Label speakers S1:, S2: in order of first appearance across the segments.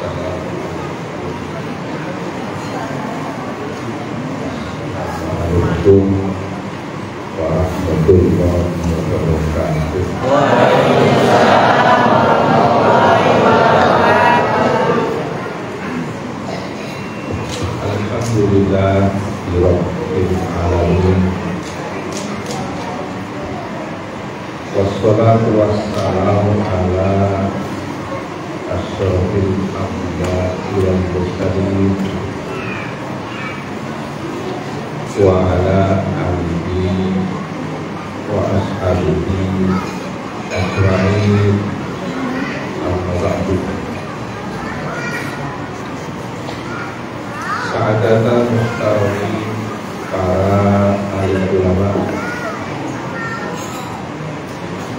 S1: Assalamualaikum warahmatullahi wabarakatuh. Alhamdulillah rabbil alamin. Wassalatu wassalamu ala asyrofil anbiya'i wal mursalin wa ala alihi wa ashabihi ajma'in, amma ba'du. Sa'adatan muhtarami para alim ulama,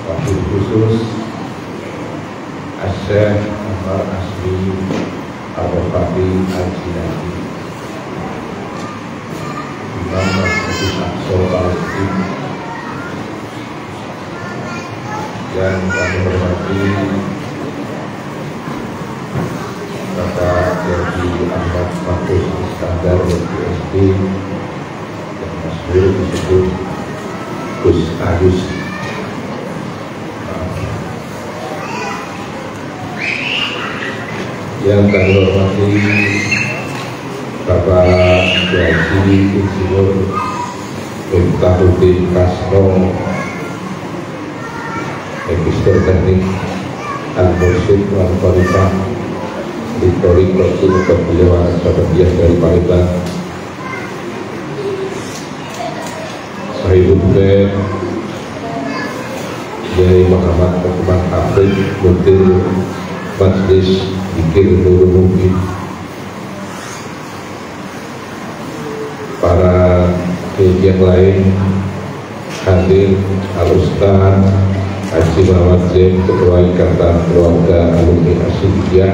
S1: wabil khusus Asy-Syaikh Anwar Asmi Ar-Rafaqi Al-Jilani, Imam Masjid Aqsa Palestina, yang kami hormati Bapak Haji Ahmad Mahfuz Iskandar PhD, yang masyhur disebut Gus Agus. Yang kami hormati Bapak Haji Insinyur Miftahudin Kasno, Magister Teknik Al-Mursyid wal Khalifah di Torik Rasul Kebijakan Sabadiyah dari Palembang, Sahibul Khair Kiai Muhammad Utsman Hafid, Mudir Majlis Zikir Nurul Mubin, para yang lain hadir, Al-Ustaz Haji Muhammad Zain, Ketua Ikatan Keluarga Alumni Asyidiyah,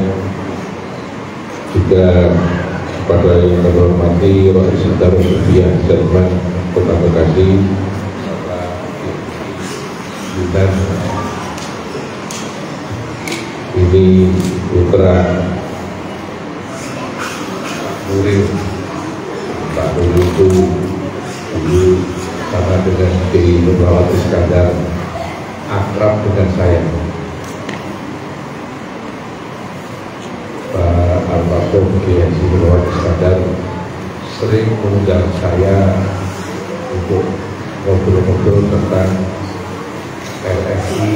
S1: juga kepada yang kami hormati Rais Darul Sufiah Jerman Kota Bekasi, dan ini putra murid Pak Dulu itu dulu sama dengan Kiai Nurmawati Iskandar, akrab dengan saya. Pak Almarhum Kiai Nurmawati Iskandar sering mengundang saya untuk ngobrol-ngobrol tentang RFI,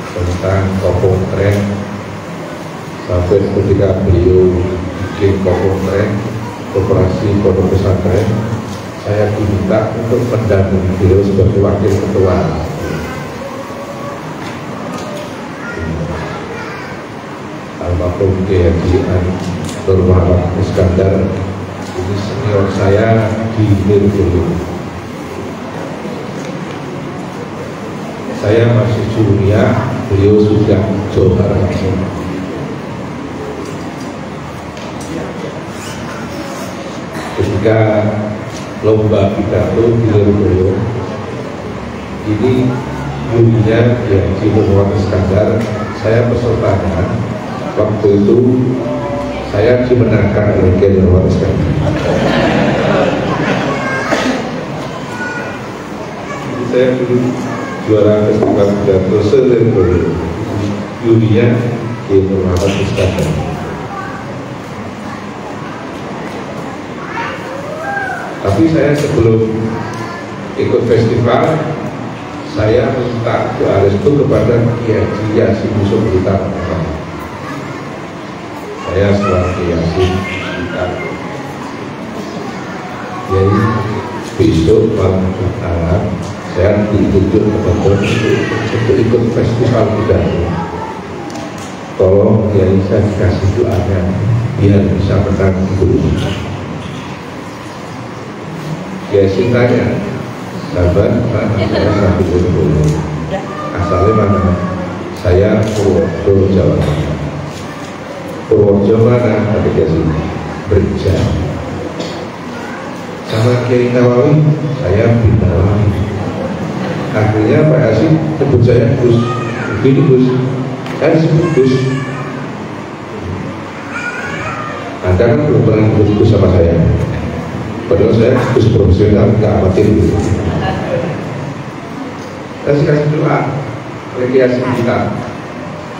S1: tentang kopong tren, sampai ketika beliau bikin kopong tren Koperasi Pondok Pesantren, saya diminta untuk mendampingi beliau sebagai wakil ketua. Almarhum Kiai Nur Muhammad Iskandar ini senior saya di Nirgulu. Saya masih junior, beliau sudah juara nasional. Ketika lomba pidato di Nirgulu ini, jurinya yang Muhammad Iskandar, saya pesertanya. Waktu itu saya dimenangkan oleh Kiai Muhammad Iskandar. Saya dulu juara festival pidato se-Nirgulu, jurinya Kiai Muhammad Iskandar. Tapi saya sebelum ikut festival, saya minta doa restu kepada Kiai Yasin Yusuf Blitar. Saya sebagai Yasin Blitar, jadi besok malam Jumat saya ditunjuk teman-teman untuk ikut festival pidato. Tolong Kiai saya dikasih doanya biar bisa menang dulu. Kiai tanya, sahabat, mana saya sampai dulu. Asalnya mana? Saya Purworejo, Jawa Tengah. Purworejo mana? Kata Kiai berjam. Sama Kiai Nawawi, saya bin Nawawi. Akhirnya Pak Yasin sebut saya Gus. Begini Gus, saya disebut Gus. Anda kan belum pernah diskusi sama saya, padahal saya diskusi profesional, nggak amatir gitu. Kasih doa, rekreasi kita.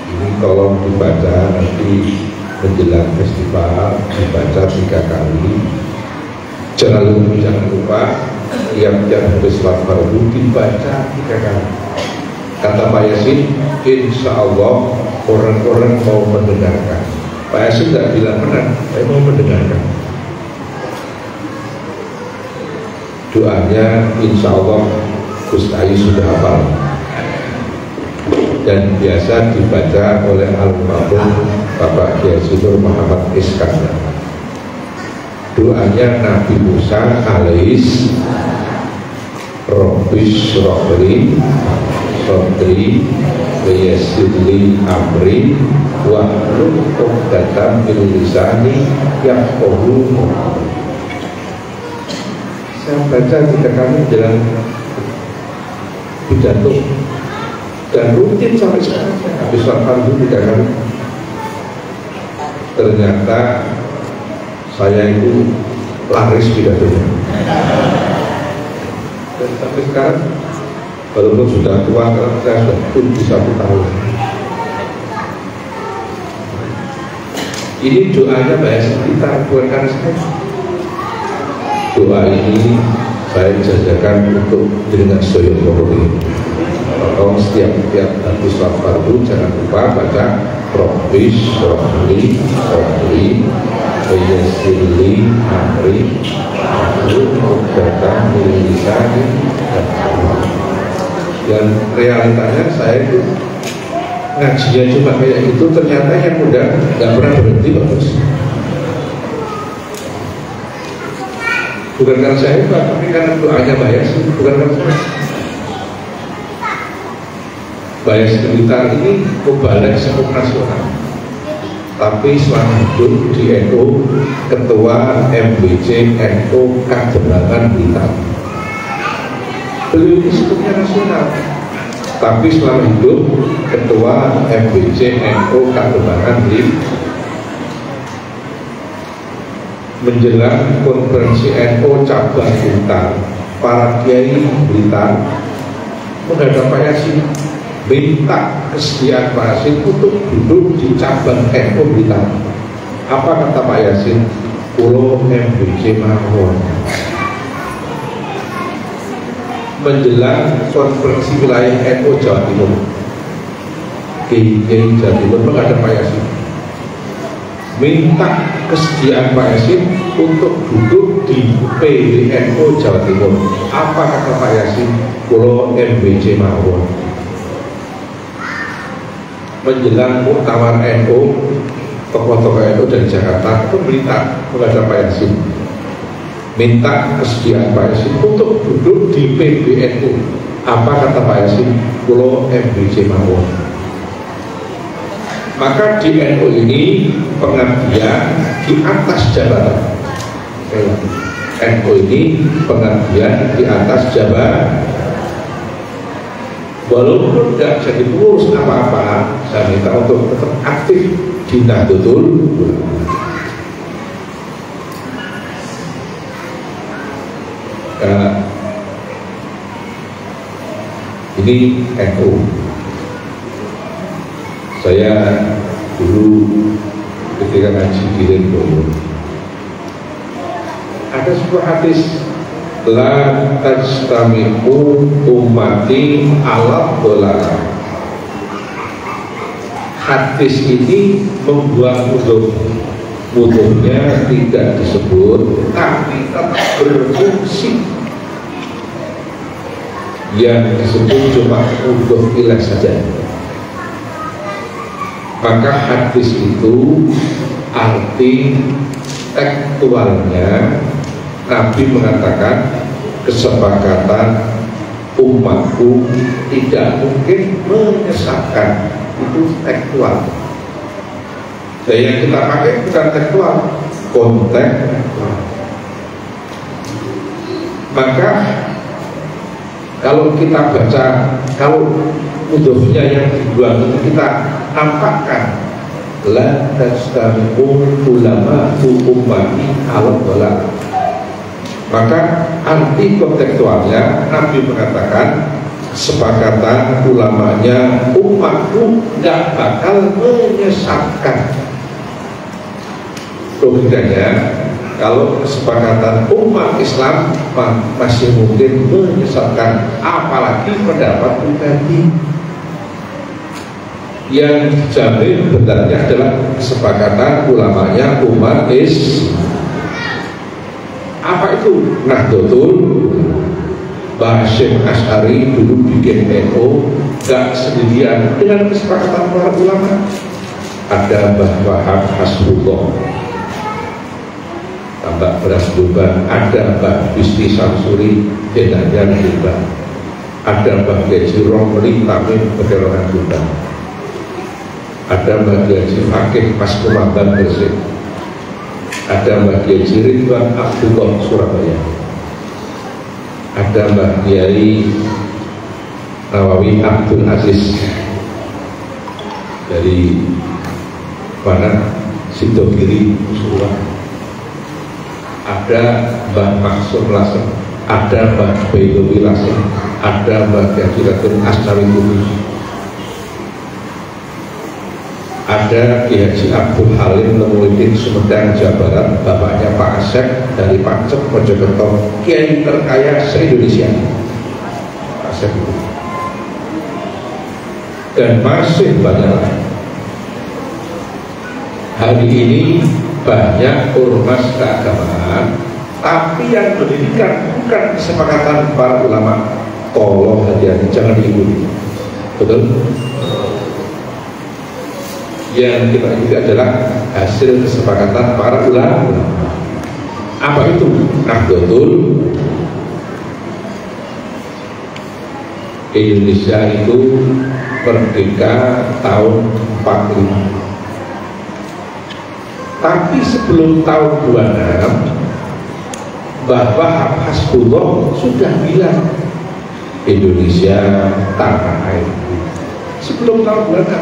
S1: Ini tolong dibaca nanti menjelang festival, dibaca 3 kali. Jangan lupa tiap-tiap habis sholat fardu dibaca 3 kali. Kata Pak Yasin, insya Allah orang-orang mau mendengarkan. Pak Yasin tidak bilang menang, saya mau mendengarkan. Doanya insya Allah Gus Ayu sudah hafal dan biasa dibaca oleh almarhum Bapak Kiai Nur Muhammad Iskandar. Doanya Nabi Musa alaihis Robbis Rohli Sodri Wiyasirli Amri Wahlul Uqdatam min lisani yafqahu. Saya baca 3 kali jalan pidato dan rutin sampai sekarang. Habis sholat fardu 3 kali. Ternyata saya itu laris pidatonya. Dan sampai sekarang walaupun sudah tua, karena saya sudah 71 tahun. Ini doanya bahasa kita, bukan karena saya. Doa ini saya jajakan untuk dengan Soyo Polri. Tolong setiap habis sholat fardu jangan lupa baca Robbis Rohli Sodri Wiyasirli Amri Wahlul Uqdatam min lisani. Dan realitanya saya itu ngajinya cuma kayak gitu, ternyata yang muda nggak pernah berhenti bagus. Bukan karena saya hebat, tapi karena doanya Mbak Yasin, bukan karena saya. Mbak Yasin Blitar ini kebalik sepak nasional, tapi selama hidup di NU Ketua MBC NU Kademangan Blitar. Beliau ini sebutnya nasional, tapi selama hidup Ketua MBC NU Kademangan Blitar. Menjelang konferensi NU cabang Blitar, para kiai Blitar menghadap Pak Yasin, minta kesediaan Pak Yasin untuk duduk di cabang NU Blitar. Apa kata Pak Yasin? Kulo MBC mawon. Menjelang konferensi wilayah NU Jawa Timur, kiai Jawa Timur menghadap Pak Yasin, minta kesediaan Pak Yasin untuk duduk di PBNU Jawa Timur. Apa kata Pak Yasin? Kulo MBC mawon. Menjelang muktamar NU, tokoh-tokoh NU dari Jakarta pun minta kepada Pak Yasin, minta kesediaan Pak Yasin untuk duduk di PBNU. Apa kata Pak Yasin? Kulo MBC mawon. Maka di NU ini pengabdian di atas jabatan. NU ini pengabdian di atas jabatan. Walaupun tidak jadi pengurus apa-apa, saya minta untuk tetap aktif di Nahdlatul Ulama. Ini NU. Saya dulu ketika ngaji di Rendowo, ada sebuah hadis, la tajtami'u ummati ala dolalah. Hadis ini membuat musuhnya tidak disebut, tapi tetap berfungsi. Yang disebut cuma musuh ilah saja. Maka hadis itu arti tekstualnya Nabi mengatakan kesepakatan umatku tidak mungkin menyesatkan. Itu tekstual. Dan yang kita pakai bukan tekstual, konteks. Maka kalau kita baca, kalau mudhofnya yang dibuang itu kita nampakkan la tastami'u ulama ummati al dhalal. Maka anti kontekstualnya Nabi mengatakan kesepakatan ulamanya umatku nggak bakal menyesatkan. Logikanya kalau kesepakatan umat Islam masih mungkin menyesatkan, apalagi pendapat pribadi. Yang dijamin benarnya adalah kesepakatan ulamanya umat Islam. Apa itu? Nahdlatul Mbah Hasyim Asy'ari dulu bikin NU gak sendirian, dengan kesepakatan para ulama. Ada Mbah Wahab Hasbullah, Mbak Beras Duban, ada Mbah Bisri Samsuri Denanya Duban, ada Mbah Gaji Romli Tamim Pekalongan Duban, ada Mbah Gaji Fakih Mas Komandan Gresik, ada Mbah Gaji Ridwan Abdullah Surabaya, ada Mbah Kiai Nawawi Abdul Aziz dari mana Sidogiri Surabaya, ada Mbah Maksum Lasem, ada Mbah Baidowi Lasem, ada Mbah Gaji Ratun Asnawi Kudus, ada Kiai Haji Abdul Halim Lemuidin Sumedang Jawa Barat, bapaknya Pak Asep dari Pancep Mojokerto, kiai terkaya se-Indonesia, Pak Asep itu. Dan masih banyak lagi. Hari ini banyak ormas keagamaan, tapi yang mendirikan bukan kesepakatan para ulama. Tolong hati-hati, jangan diikuti. Betul? Yang kita ikuti adalah hasil kesepakatan para ulama. Apa itu? Nahdlatul Indonesia itu merdeka tahun 45. Tapi sebelum tahun 26 bahwa Hasbullah sudah bilang Indonesia tanah air. Sebelum tahun 26.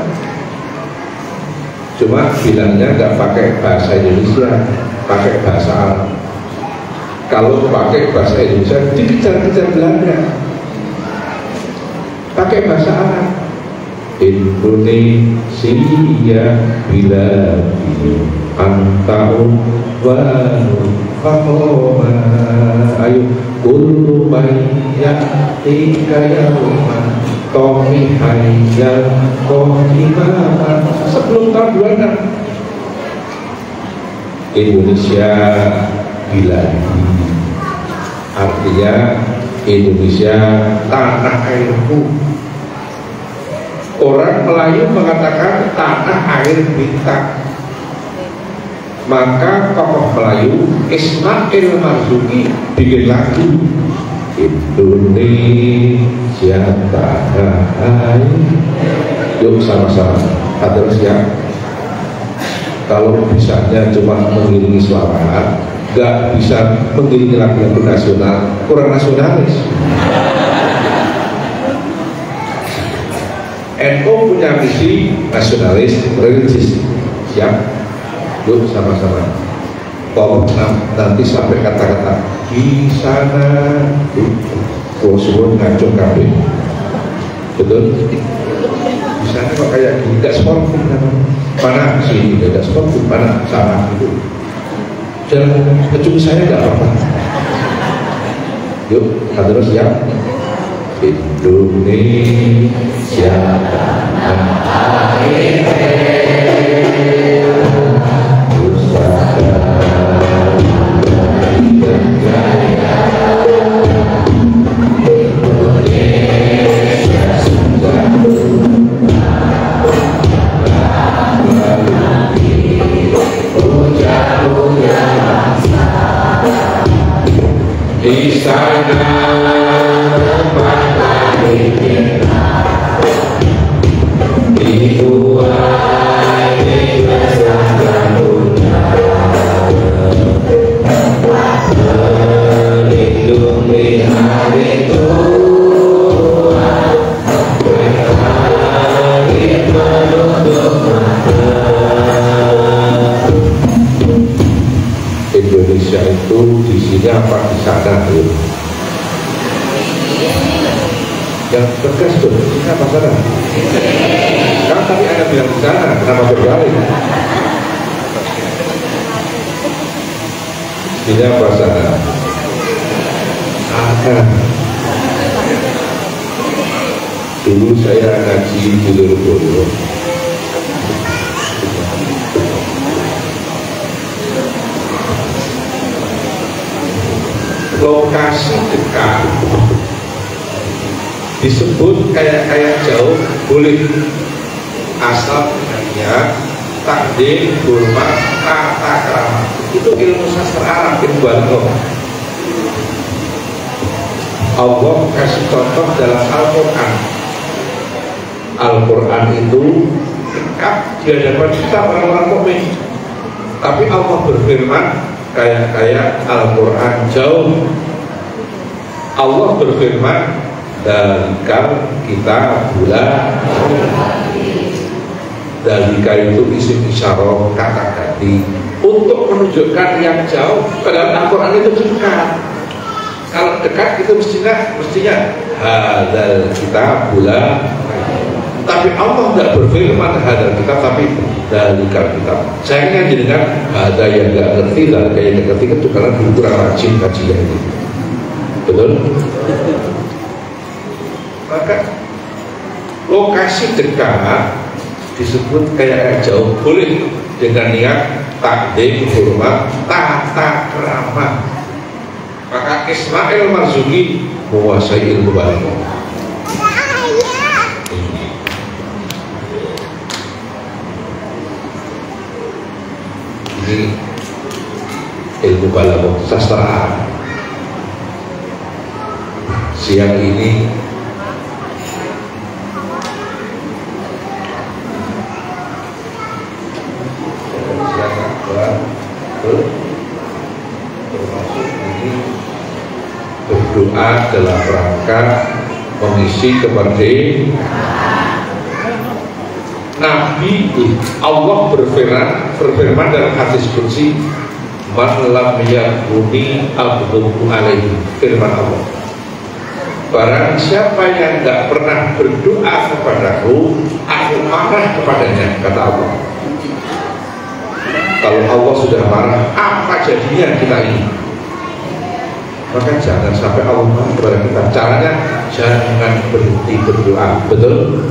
S1: Cuma bilangnya nggak pakai bahasa Indonesia, pakai bahasa Arab. Kalau pakai bahasa Indonesia dikejar-kejar Belanda. Pakai bahasa Arab. Indonesia bila antaun wanu fakoma, ayo kullu mayyatika yawman tomi hayyan kohimah. Sebelum tahun 26 Indonesia biladi, artinya Indonesia tanah airku. Orang Melayu mengatakan tanah air bintang. Maka tokoh Melayu Ismail Marzuki bikin lagu Indonesia tanah air. Yuk sama-sama terus ya. Kalau bisanya cuma mengiringi suara, nggak bisa mengiringi lagu-lagu nasional, kurang nasionalis. NU punya misi nasionalis religius. Siap? Yuk sama-sama. Tolong nanti sampai kata-kata di sana kalau semua ngacung kabeh. Betul? Di sana kok kayak gini, gak sportif mana sini, gak sportif mana sana gitu. Jangan kecung saya gak apa-apa. Yuk, terus ya. Indonesia tanah air di sana itu di sini apa di sana ya? Yang tegas tuh, di sini apa sana? Kan tadi ada bilang di sana, kenapa berbalik? Ini apa sana? Dulu saya ngaji di Lurboyo. Lokasi dekat disebut kayak jauh boleh, asal hanya takdim, hormat, tata krama. Itu ilmu sastra Arab, ilmu balaghah. Allah kasih contoh dalam Al-Quran. Al-Quran itu dekat di hadapan kita orang-orang mukmin. Tapi Allah berfirman kayak Al-Quran jauh. Allah berfirman dalikal kita bulan. Dalika itu isim isyarah, kata ganti untuk menunjukkan yang jauh. Padahal Al-Quran itu dekat. Kalau dekat itu mestinya hadal kita bulan. Tapi Allah tidak berfirman hadal kita, tapi dalika kita. Saya kan jadikan ada yang nggak ngerti, dalika yang nggak ngerti itu karena kurang rajin kajian ini. Betul? Maka lokasi dekat disebut kayak jauh boleh dengan niat takdim, hormat, tata krama. Maka Ismail Marzuki menguasai ilmu balaghah. Ini ilmu balaghah sastra. Siang ini berdoa dalam rangka mengisi kemerdekaan. Nabi Allah berfirman dalam hadis qudsi, man lam yakuni abduhu alaihi, firman Allah, barang siapa yang tidak pernah berdoa kepadaku, aku marah kepadanya, kata Allah. Kalau Allah sudah marah, apa jadinya kita ini? Maka jangan sampai Allah marah kepada kita. Caranya jangan berhenti berdoa. Betul?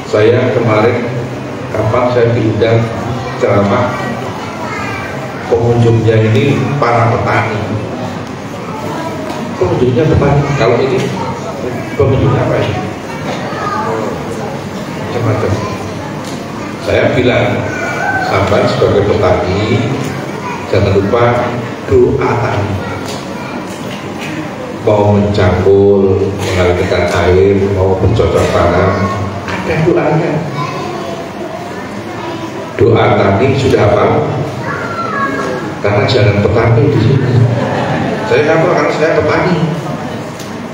S1: Saya kemarin kapan saya diundang ceramah, pengunjungnya ini para petani. Pengunjungnya petani. Kalau ini pengunjungnya apa ini? Macam-macam. Saya bilang, sampai sebagai petani jangan lupa doa tani. Mau mencangkul, mengalirkan air, mau bercocok tanam, ada doanya. Doa tani sudah apa? Karena jangan petani di sini. Saya ngaku karena saya petani.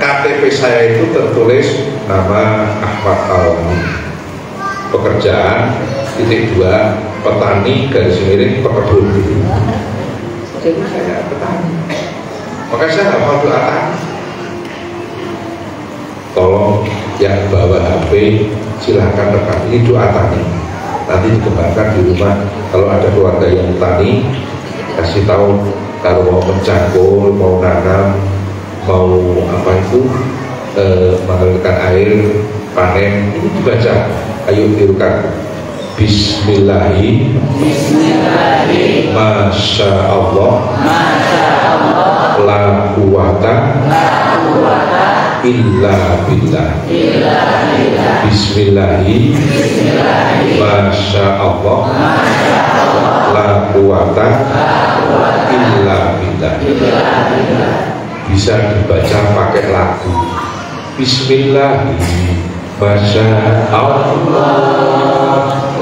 S1: KTP saya itu tertulis nama Ahmad Alwi. Pekerjaan _2 petani garis miring pekebun. Jadi saya petani. Maka saya nggak mau doa tani. Tolong yang bawa HP silahkan rekam, ini doa tani. Nanti dikembangkan di rumah. Kalau ada keluarga yang tani, kasih tahu kalau mau mencangkul, mau nanam, mau apa itu, mengalirkan air, panen, ini dibaca. Ayo tirukan. Bismillahi, Masya Allah, la quwata illa billah. Bismillahi, Masya Allah, la quwata illa billah. Bisa dibaca pakai lagu. Bismillahi, Masya Allah,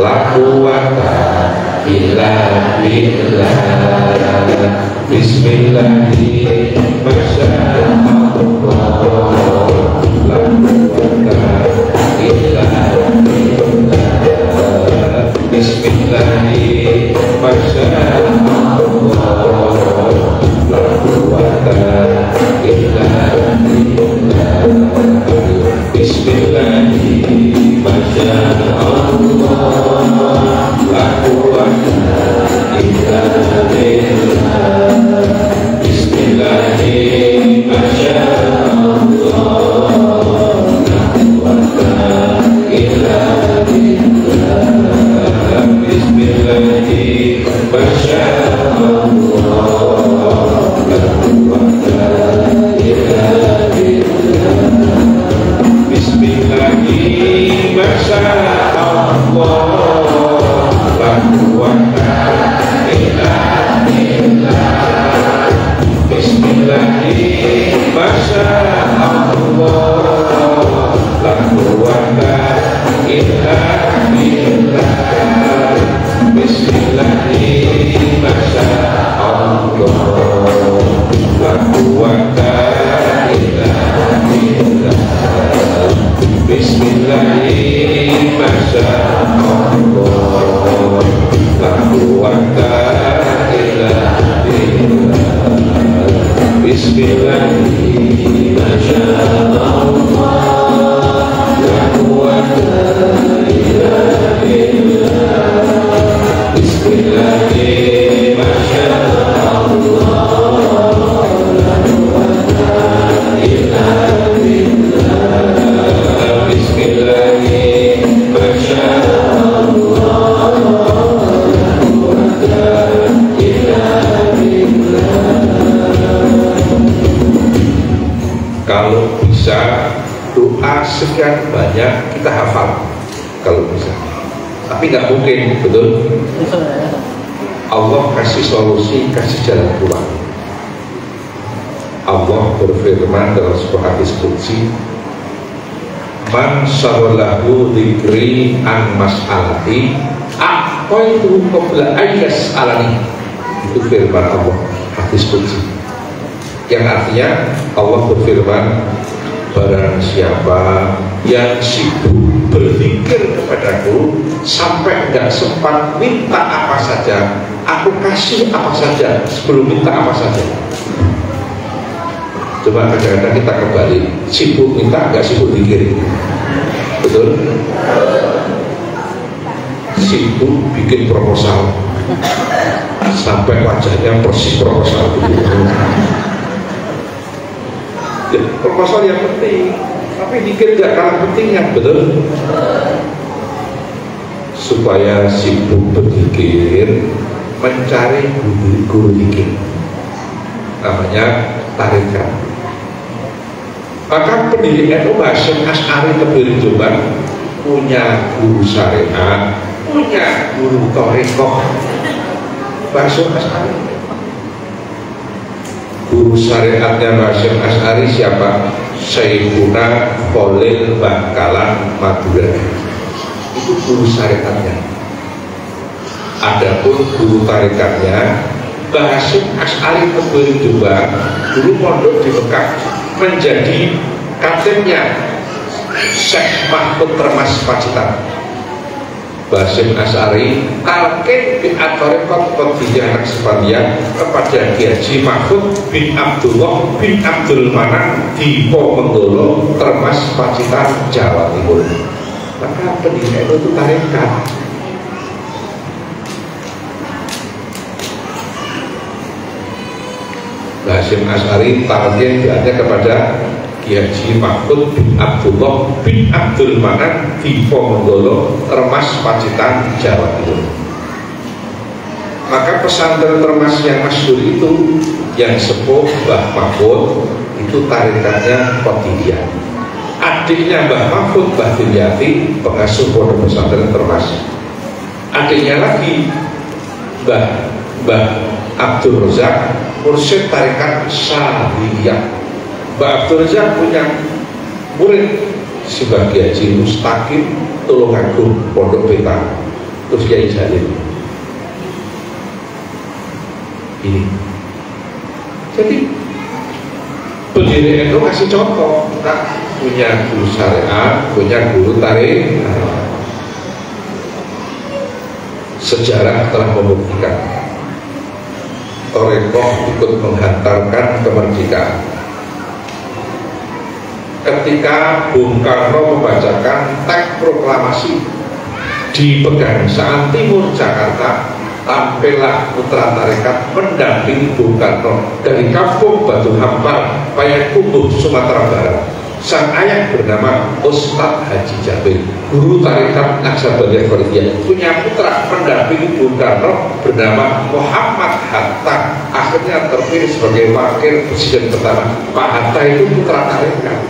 S1: la quwata illa billah. Bismillahi, Masya Allah, la quwata illa billah. Bismillahi, doa sekian banyak kita hafal kalau bisa, tapi nggak mungkin, betul? Allah kasih solusi, kasih jalan keluar. Allah berfirman dalam sebuah hadis qudsi, man syaghalahu dzikri an mas'alati aqaitu qabla ayyas alani. Itu firman Allah, hadis qudsi, yang artinya Allah berfirman, barang siapa yang sibuk berzikir kepadaku sampai nggak sempat minta apa saja, aku kasih apa saja sebelum minta apa saja. Coba kadang-kadang kita kembali, sibuk minta nggak sibuk zikir, betul? Sibuk bikin proposal sampai wajahnya persis proposal itu. Ya, proposal yang penting, tapi zikir gak kalah pentingnya, betul? Supaya sibuk berzikir, mencari guru zikir, namanya tarikat. Maka pendiri NU Hasyim Asy'ari Tebel Jombang punya guru syariat, punya guru thariqah, Hasyim Asy'ari. Guru syariatnya Hasyim Asy'ari siapa? Syekhuna Khalil Bangkalan Madura. Itu guru syariatnya. Adapun guru tarikatnya Hasyim Asy'ari Tebel Jombang, dulu pondok di Mekah, menjadi katibnya Syekh Mahfud Termas Pacitan. Hasyim Asy'ari talqin bin at-thariqat Qadiriyah Naqsabandiyah kepada Kiai Haji Mahfud bin Abdullah bin Abdul Manan di Ponggolo Termas Pacitan, Jawa Timur. Maka pendidikan itu tarikat. Hasyim Asy'ari talqin berada kepada Kiai Haji Mahfud bin Abdullah bin Abdul Manan di Ponggolo Termas Pacitan, Jawa Timur. Maka pesantren Termas yang masyhur itu, yang sepuh Mbah Mahfud, itu tarikatnya Qadiriyah. Adiknya Mbah Mahfud, Mbah Diryati, pengasuh pondok pesantren Termas. Adiknya lagi Mbah Abdul Razak, mursyid tarikat Syadziliyah. Mbak Abdul Razak punya murid sebagai Haji Mustaqim Tulungagung Pondok Beta, terus Kiai Jalil. Ini jadi pendiri NU kasih contoh, kita punya guru syariat, punya guru tarik. Sejarah telah membuktikan thariqah ikut menghantarkan kemerdekaan. Ketika Bung Karno membacakan teks proklamasi di Pegangsaan Timur Jakarta, tampillah putra tarekat mendampingi Bung Karno dari kampung Batu Hampar, Payakumbuh, Sumatera Barat. Sang ayah bernama Ustadz Haji Jamil, guru tarekat Naqsabandiyah Qadiriyah, punya putra mendampingi Bung Karno bernama Muhammad Hatta, akhirnya terpilih sebagai wakil presiden pertama. Pak Hatta itu putra tarekat.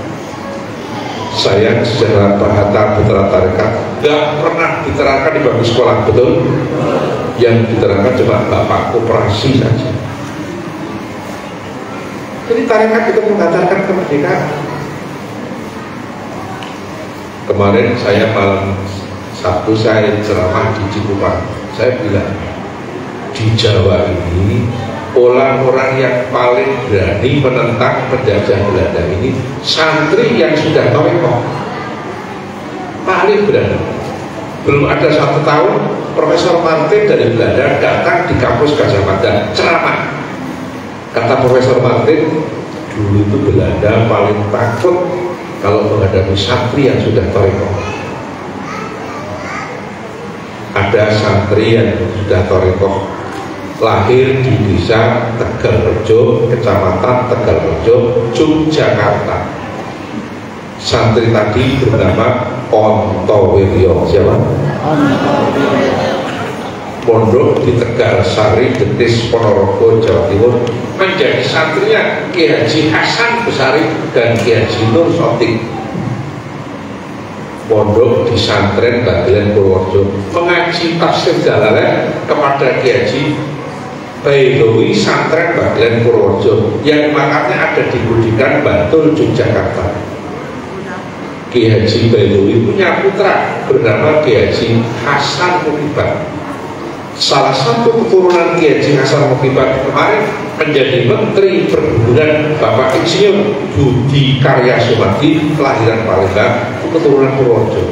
S1: Sayang sejarah Pak Hatta putra tarekat gak pernah diterangkan di bangku sekolah, betul? Yang diterangkan cuma bapak koperasi saja. Jadi tarekat itu mengantarkan kemerdekaan. Kemarin saya malam Sabtu saya ceramah di Cikupa, saya bilang di Jawa ini orang-orang yang paling berani menentang penjajah Belanda ini santri yang sudah thariqah, paling berani. Belum ada 1 tahun Profesor Martin dari Belanda datang di kampus Gajah Mada ceramah. Kata Profesor Martin, dulu itu Belanda paling takut kalau menghadapi santri yang sudah thariqah. Ada santri yang sudah thariqah, lahir di desa Tegalrejo, kecamatan Tegalrejo, Yogyakarta. Santri tadi bernama Ontowiryo. Siapa? Pondok di Tegalsari, Detis, Ponorogo, Jawa Timur. Menjadi santrinya Kiai Haji Hasan Besari dan Kiai Haji Nur Sotik. pondok di Santren Bagelen Purworejo mengaji tafsir Jalalain kepada Kiai Haji Baidowi Santren Bagelen Purworejo yang makanya ada di Budikan Bantul Yogyakarta. Kiai Haji Baidowi punya putra bernama Kiai Haji Hasan Mukibat. Salah satu keturunan Kiai Haji Hasan Mukibat kemarin menjadi Menteri Perhubungan Bapak Insinyur Budi Karya Sumadi, kelahiran Palembang, keturunan Purworejo.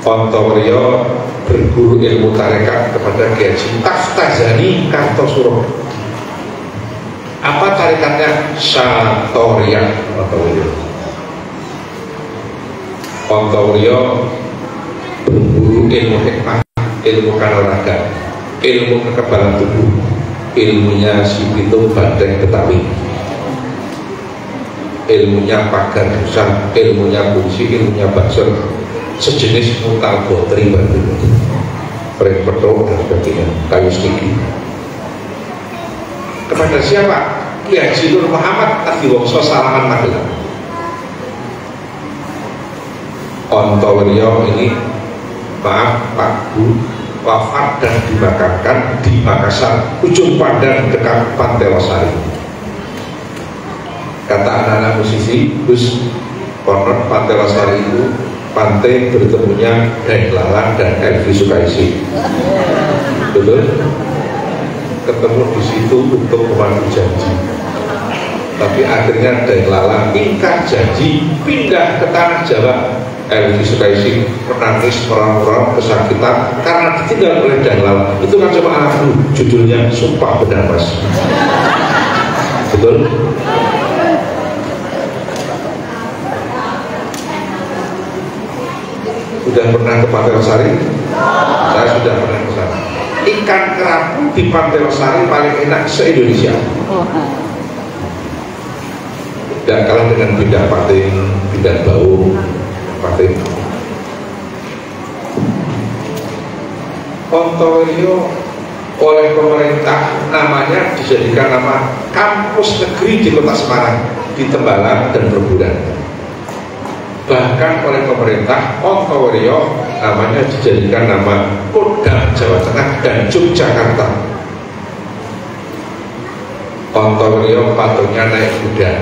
S1: Ontorio berguru ilmu tarekat kepada Kiai Haji Taftazani Kartosuro. Apa tarekatnya? Satoriyah. Ontorio berguru ilmu hikmah, ilmu kanuragan, ilmu kekebalan tubuh, ilmunya si Pitung Bandeng Betawi, ilmunya pagar busang, ilmunya kunci, ilmunya bakser, sejenis mutal botri batu, pering petrol dan sebagainya, kayu stiki. Kepada siapa? Kiai Haji Nur Muhammad Adiwongso Salaman Magelang. Ontorio ini, maaf Pak Bu, wafat dan dimakamkan di Makassar, ujung pandang dekat Pantai Losari. Kata anak-anak musisi, Gus, konon Pantai Losari itu pantai bertemunya Daeng Lalang dan Elvi Sukaisi. Betul? Ketemu di situ untuk memandu janji. Tapi akhirnya Daeng Lalang ingkar janji, pindah ke tanah Jawa. Elvi Sukaisi menangis merang-merang kesakitan karena ditinggal oleh Daeng Lalang. Itu kan cuma anak dulu, judulnya Sumpah Benar Mas. Betul? Sudah pernah ke Pantai Losari? Saya sudah pernah ke sana. Ikan kerapu di Pantai Losari paling enak se-Indonesia. Tidak kalah dengan bidang pating, bidang bau, pating. Ontorio oleh pemerintah namanya dijadikan nama kampus negeri di Kota Semarang, di Tembalang dan Perbudan. Bahkan oleh pemerintah Ontorio namanya dijadikan nama Kodam Jawa Tengah dan Yogyakarta. Ontorio patungnya naik kuda,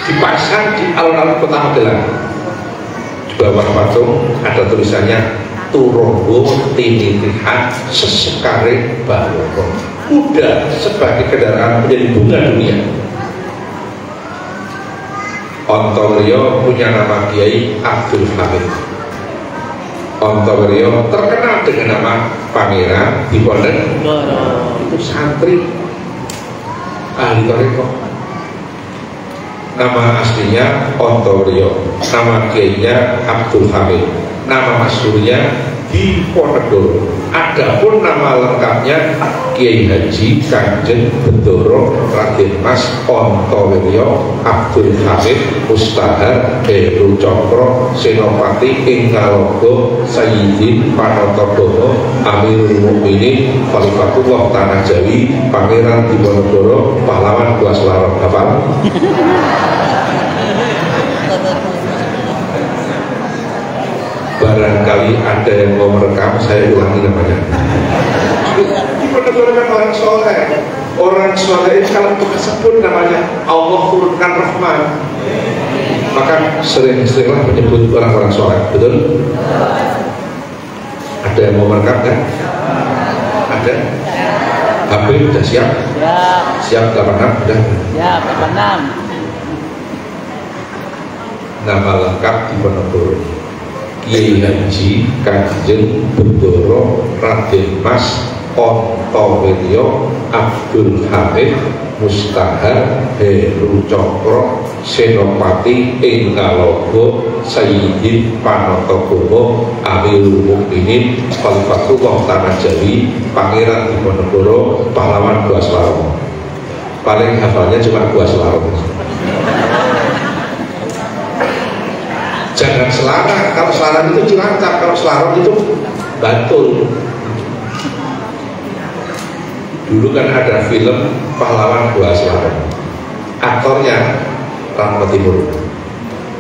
S1: dipasang di alun-alun Kota Magelang. Di bawah patung ada tulisannya Turonggo Tinitihan Sesekare Baloko. Kuda sebagai kendaraan menjadi bunga dunia. Ontorio punya nama Kiai Abdul Hamid. Ontorio terkenal dengan nama Pangeran Diponegoro. Itu santri ahli toreko. Nama aslinya Ontorio, nama kiainya Abdul Hamid, nama masyhurnya Diponegoro. Adapun nama lengkapnya Kiai Haji Kanjeng Bendoro Raden Mas Ontorio Abdul Hamid Mustahar Heru Cokro Senopati Ingkalogo Sayyidin Panotogono Amirul Mukminin Khalifatullah Tanah Jawi Pangeran Diponegoro Pahlawan Kuas Larong. Hafal? Barangkali ada yang mau merekam, saya ulangi namanya. Diponegoro kan orang soleh. Orang soleh itu kalau tersebut namanya Allah turunkan rahmat. Maka sering-seringlah menyebut orang-orang soleh. Betul? Ada yang mau merekam kan? Ada? Habib sudah siap? Siap 86 sudah?
S2: Siap 86.
S1: Nama lengkap Diponegoro Kiai Haji Kanjeng Bendoro Raden Mas Ontorio Abdul Hamid Mustahar Heru Cokro Senopati Ingkalogo Sayyidin Panotogono Amirul Mukminin Khalifatullah Tanah Jawi Pangeran Diponegoro Pahlawan Kuas Larong. Paling hafalnya cuma Kuas Larong. Jangan Selarang, kalau Selarang itu Cilacap, kalau Selarong itu Bantul. Dulu kan ada film Pahlawan Gua Selarong. Aktornya Rahmat Timur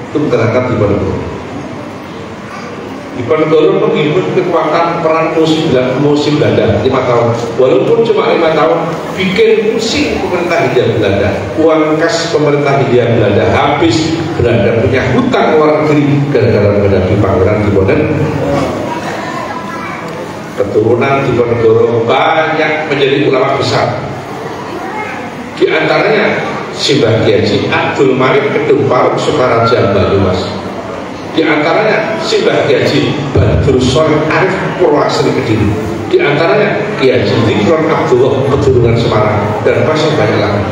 S1: itu berangkat di Ponorogo. Di Ponorogo menghimpun kekuatan peran musim Belanda 5 tahun. Walaupun cuma 5 tahun, bikin pusing pemerintah Hindia Belanda. Uang kas pemerintah Hindia Belanda habis. Belanda punya hutang luar negeri gara-gara menghadapi Pangeran Diponegoro. Keturunan Diponegoro banyak menjadi ulama besar. Di antaranya Simbah Kiai Abdul Malik Kedung-Paruk Sukaraja Banyumas. Di antaranya Simbah Kiai Badrus Sorik Arif Purwasari Kediri. Di antaranya Kiai Zikron Abdullah Pedurungan Semarang, dan masih banyak lagi.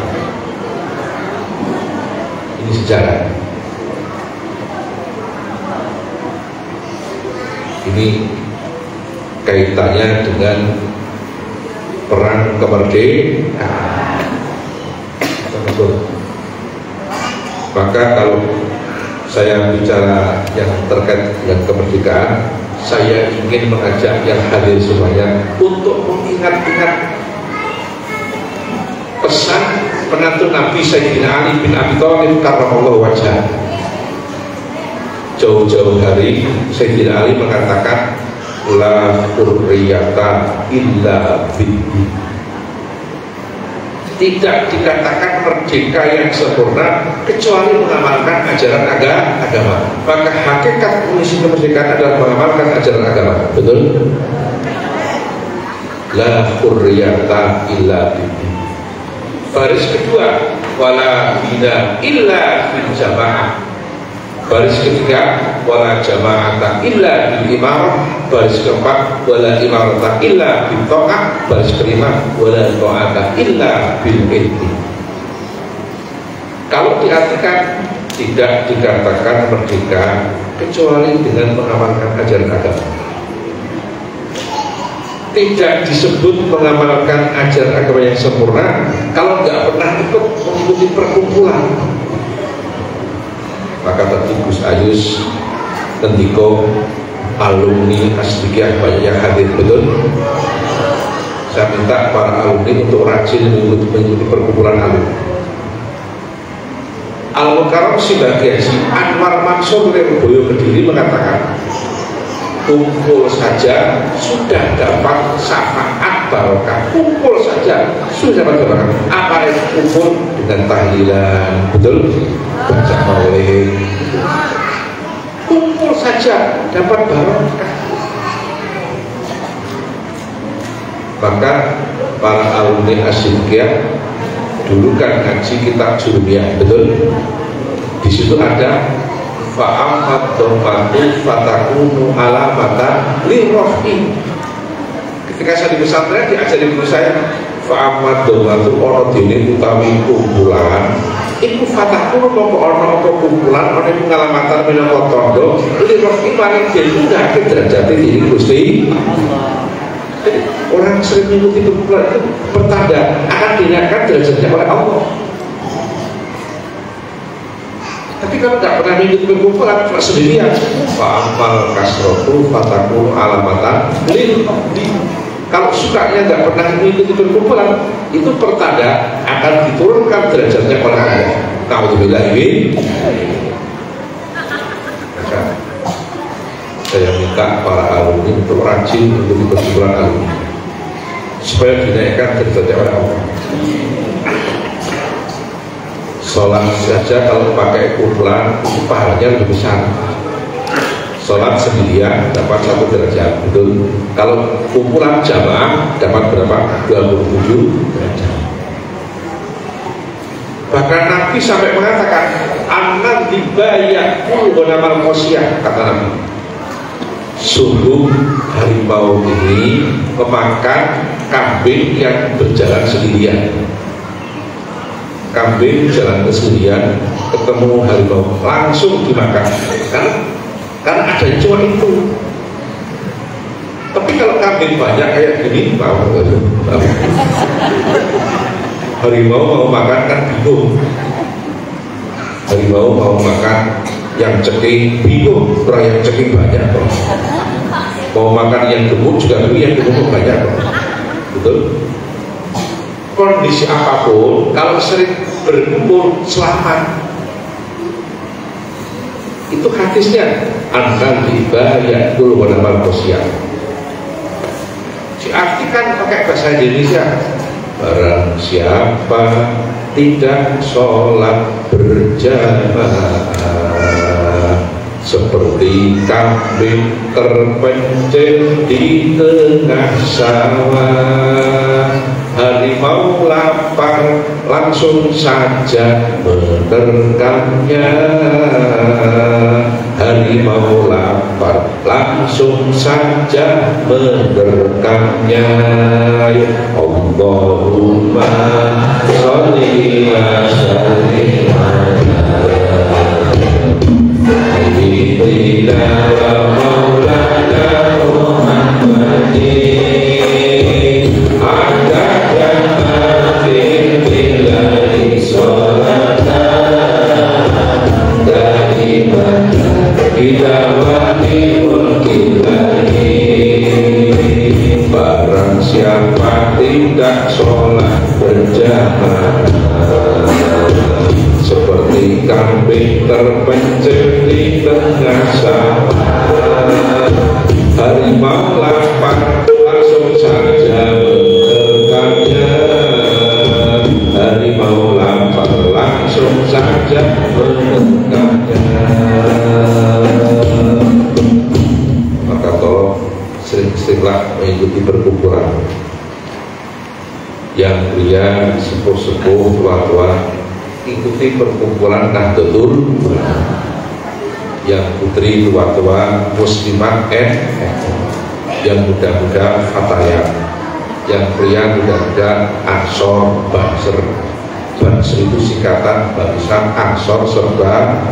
S1: Ini sejarah. Ini kaitannya dengan perang kemerdekaan. Maka kalau saya bicara yang terkait dengan kemerdekaan, saya ingin mengajak yang hadir semuanya untuk mengingat-ingat pesan penantu Nabi Sayyidina Ali bin Abi Thalib karramallahu wajhah. Jauh-jauh hari Sayyidina Ali mengatakan la hurriyata illa biddin. Tidak dikatakan merdeka yang sempurna kecuali mengamalkan ajaran agama. Maka hakikat misi kemerdekaan adalah mengamalkan ajaran agama. Betul? La hurriyata illa biddin. Baris kedua, wala bina illa fil jamaah. Baris ketiga, wala jama'ata illa bil imarah. Baris keempat, wala imarata illa bil ta'ah. Baris kelima, wala ta'ata illa bil ilmi. Kalau diartikan, tidak dikatakan merdeka kecuali dengan mengamalkan ajaran agama. Tidak disebut mengamalkan ajaran agama yang sempurna kalau nggak pernah ikut mengikuti perkumpulan. Maka tadi Gus Ayus Tendiko alumni Asdikiyah banyak yang hadir, betul? Saya minta para alumni untuk rajin mengikuti perkumpulan alumni. Al-Mukarram Simbah Kiai Anwar Mansur Lirboyo Kediri mengatakan, kumpul saja sudah dapat syafaat barokah. Kumpul saja sudah dapat barokah. Apa itu kumpul? Dengan tahlilan, betul? Baca maulid. Kumpul saja dapat barokah. Maka para alumni Asdikiyah dulu kan ngaji kitab Jurumiyah, betul? Di situ ada fa'amad domatu fatakunu alamatan lirofi. Ketika saya di pesantren diajari guru saya fa'amad domatu ono dini utawi kumpulan iku fatakunu mongko ono apa kumpulan ono iku ngalamatan minangka tondo lirofi paling diundang derajat diri Gusti. Jadi orang sering mengikuti kumpulan itu pertanda akan dinaikkan derajatnya oleh Allah. Tapi kalau tidak pernah mengikuti perkumpulan cuma sendirian, fa'amal kasrotu fatakunu alamatan lil. Kalau sukanya nggak pernah mengikuti perkumpulan, itu pertanda akan diturunkan derajatnya oleh Allah. Ta'udzubillah ini. Maka saya minta para alumni untuk rajin mengikuti perkumpulan alumni supaya dinaikkan derajatnya oleh Allah. Sholat saja kalau pakai kumpulan itu pahalanya lebih besar. Sholat sendirian dapat 1 derajat, betul. Kalau kumpulan jamaah dapat berapa? 27 derajat. Bahkan Nabi sampai mengatakan anak dibayar gunamal khosyah, kata Nabi. Sungguh harimau ini memakan kambing yang berjalan sendirian. Kambing jalan sendirian ketemu harimau langsung dimakan, karena ada cuma itu. Tapi kalau kambing banyak kayak gini, harimau mau makan kan bingung. Harimau mau makan yang ceking bingung, orang yang ceking banyak kok. Mau makan yang gemuk juga bingung, yang gemuk banyak kok. Betul? Kondisi apapun kalau sering berkumpul selamat. Itu hadisnya antal tiba ya dulu wanamal kosiam. Diartikan pakai bahasa Indonesia, barang siapa tidak sholat berjamaah seperti kambing terpencil di tengah sawah. Harimau lapar langsung saja menerkamnya. Harimau lapar langsung saja menerkamnya. Allahumma sholli wa sallim ala sayyidina wa maulana Muhammadin. Barang siapa tidak sholat berjamaah seperti kambing terpencil di tengah sawah. Harimau lapar langsung saja menerkamnya. Harimau lapar langsung saja menerkamnya. Maka tolong sering-seringlah mengikuti perkumpulan yang pria, sepuh-sepuh, tua-tua, ikuti perkumpulan Nahdlatul Ulama. Yang putri tua-tua muslimat yang muda-muda fatayat, yang pria muda-muda Ansor Banser. Banser itu singkatan barisan Ansor serba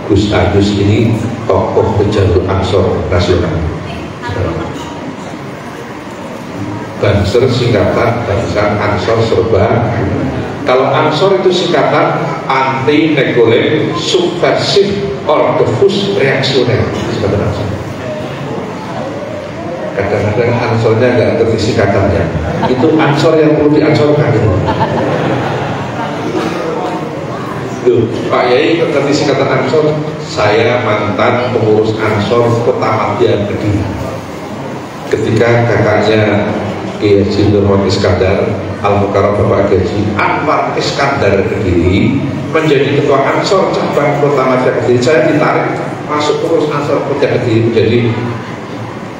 S1: Gus Agus ini tokoh pejabat Ansor nasional. Banser singkatan barisan Ansor serba. Kalau Ansor itu singkatan anti negolen subversif ordovus reaksioner. Kadang-kadang Ansornya nggak ngerti singkatannya. Itu Ansor yang perlu diansorkan. Duh, Pak Yai ngerti singkatan Ansor? Saya mantan pengurus Ansor Kota Madian Kediri. Ketika kakaknya Kiai Haji Nurman Iskandar Al-Mukarram Bapak Haji Anwar Iskandar Kediri menjadi ketua Ansor cabang Kota Madian Kediri, saya ditarik masuk pengurus Ansor Kota Kediri menjadi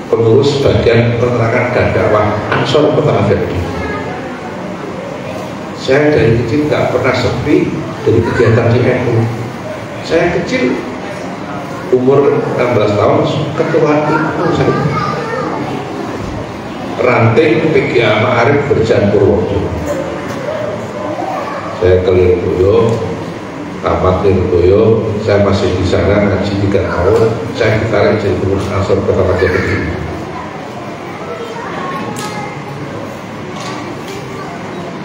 S1: pengurus bagian penerangan dan dakwah Ansor Kota Madian Kediri. Saya dari kecil nggak pernah sepi dari kegiatan di NU. Saya kecil umur 16 tahun ketua NU saya. Ranting PGA Ma'arif Berjan Purworejo. Saya ke Lirboyo, tamat Lirboyo, saya masih di sana ngaji 3 tahun. Saya ditarik jadi pengurus Ansor Kota Madian Kediri.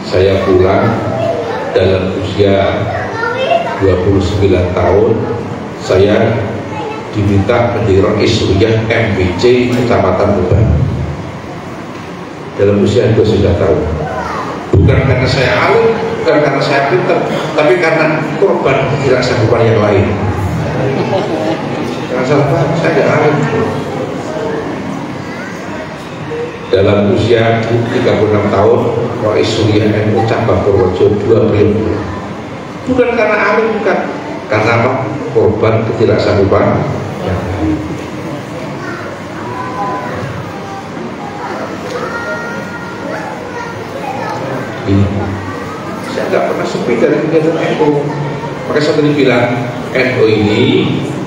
S1: Saya pulang dalam usia 29 tahun, saya diminta menjadi Rais Suriah MBC Kecamatan Beban. Dalam usia 29 tahun. Bukan karena saya alim, bukan karena saya pintar, tapi karena korban ketidaksanggupan yang lain. Jangan salah paham, saya tidak alim. Dalam usia 36 tahun, Rais Suriah NU cabang Purworejo 2 periode. Bukan karena alim, bukan. Karena apa? Korban ketidaksanggupan yang lain. Ini saya nggak pernah sepi dari kegiatan NU. Maka saya tadi bilang NU ini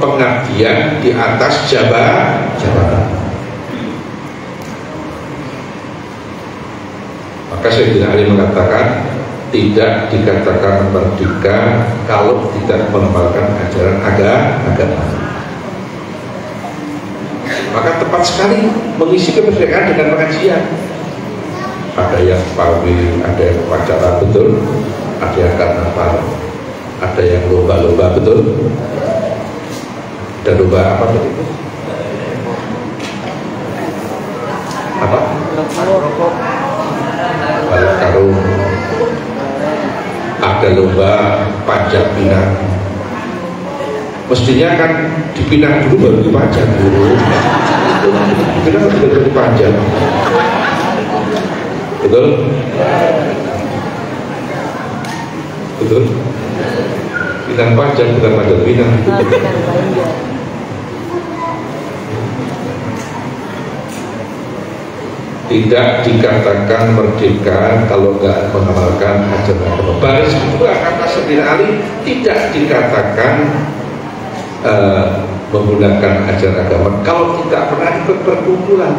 S1: pengabdian di atas jabatan. Maka saya tidak ada mengatakan tidak dikatakan merdeka kalau tidak mengamalkan ajaran agama. Maka tepat sekali mengisi kemerdekaan dengan pengajian. Ada yang pawai, ada yang upacara, betul. Ada yang karnaval, ada yang lomba-lomba, betul. Dan lomba apa begitu? Apa? Balap karung. Ada lomba panjat pinang. Mestinya kan dipinang dulu baru dipajang dulu. Dipinang baru dipajang. Betul? Betul? Pinang panjang bukan panjang pinang. Tidak dikatakan merdeka kalau nggak mengamalkan ajaran agama. Baris kedua kata Sayyidina Ali tidak dikatakan menggunakan ajaran agama kalau tidak pernah ikut perkumpulan.